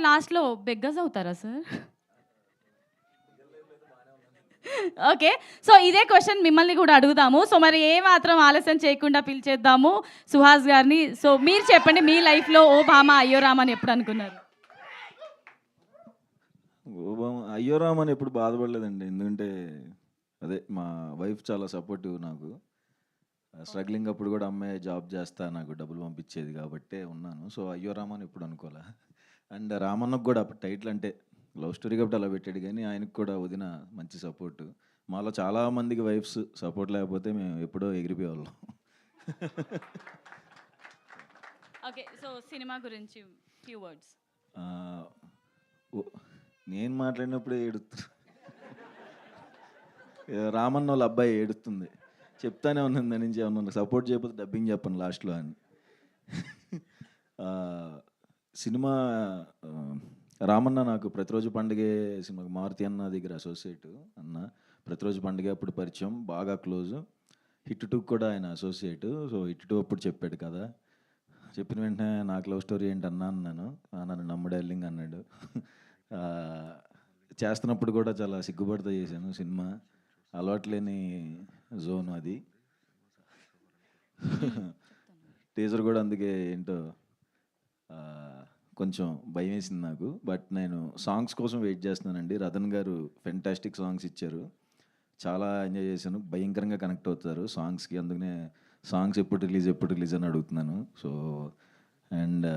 లాస్ట్‌లో బెగ్గర్స్ అవుతారా sir? Okay. So, ఇదే క్వెషన్ మిమ్మల్ని కూడా అడుగుదాము. సో, మరి ఏ మాత్రం ఆలస్యం చేయకుండా పిలిచేద్దాము సుహాస్ గారిని. సో, మీరు చెప్పండి మీ లైఫ్‌లో ఓ భామ అయ్యో రామ అని ఎప్పుడు అనుకున్నారు? అయ్యో రామని ఎప్పుడు బాధపడలేదండి. ఎందుకంటే అదే మా వైఫ్ చాలా సపోర్టివ్ నాకు. స్ట్రగ్లింగ్ అప్పుడు కూడా అమ్మాయి జాబ్ చేస్తా నాకు డబ్బులు పంపించేది కాబట్టే ఉన్నాను. సో అయ్యో రామని ఎప్పుడు అనుకోలే. అండ్ రామన్నకు కూడా అప్పుడు టైటిల్ అంటే లవ్ స్టోరీ కాబట్టి అలా పెట్టాడు కానీ ఆయనకు కూడా వదిన మంచి సపోర్టు. మాలో చాలా మందికి వైఫ్స్ సపోర్ట్ లేకపోతే మేము ఎప్పుడో ఎగిరిపోయేవాళ్ళం. ఓకే. సో, సినిమా గురించి ఫ్యూ వర్డ్స్. ఆ, నేను మాట్లాడినప్పుడే ఏడుస్తుంది. రామన్న వాళ్ళ అబ్బాయి ఏడుస్తుంది. చెప్తానే ఉన్నాను దాని నుంచి ఏమన్నా సపోర్ట్ చేయకపోతే డబ్బింగ్ చెప్పను లాస్ట్లో అని. ఆ, సినిమా రామన్న నాకు ప్రతిరోజు పండుగే సినిమాకి మారుతి అన్న దగ్గర అసోసియేట్ అన్న. ప్రతిరోజు పండుగ అప్పుడు పరిచయం బాగా క్లోజు. హిట్ 2 కూడా ఆయన అసోసియేట్. సో హిట్ 2 అప్పుడు చెప్పాడు కదా. చెప్పిన వెంటనే నాకు లవ్ స్టోరీ ఏంటి అన్నా అన్నాను. నన్ను నమ్ముడు ఎల్లింగ్ అన్నాడు. చేస్తున్నప్పుడు కూడా చాలా సిగ్గుపడుతూ చేశాను సినిమా. అలవాట్లేని జోన్ అది. టీజర్ కూడా అందుకే ఏంటో కొంచెం భయం వేసింది నాకు. బట్ నేను సాంగ్స్ కోసం వెయిట్ చేస్తున్నానండి. రతన్ గారు ఫెంటాస్టిక్ సాంగ్స్ ఇచ్చారు. చాలా ఎంజాయ్ చేశాను. భయంకరంగా కనెక్ట్ అవుతారు సాంగ్స్కి. అందుకనే సాంగ్స్ ఎప్పుడు రిలీజ్ అని అడుగుతున్నాను. సో అండ్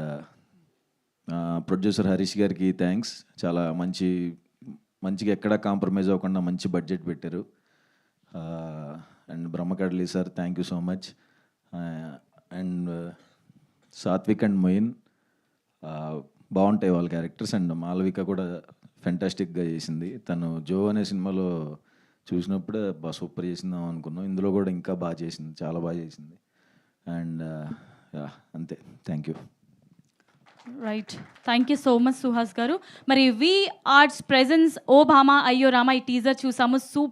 ప్రొడ్యూసర్ హరీష్ గారికి థ్యాంక్స్. చాలా మంచిగా ఎక్కడా కాంప్రమైజ్ అవ్వకుండా మంచి బడ్జెట్ పెట్టారు. And Brahmakadli sir thank you so much. And Satvik and Moin బాగుంటాయి వాళ్ళ క్యారెక్టర్స్. అండ్ మాలవిక కూడా ఫెంటాస్టిక్గా చేసింది. తను జో అనే సినిమాలో చూసినప్పుడే సూపర్ చేసిందాం అనుకున్నాం. ఇందులో కూడా ఇంకా బాగా చేసింది, చాలా బాగా చేసింది. అండ్ అంతే, thank you. Right. Thank you so much Suhas గారు. మరి వి ఆర్ట్స్ ప్రెజెన్స్ ఓ భామ అయ్యో రామ ఈ టీజర్ చూసాము. సూపర్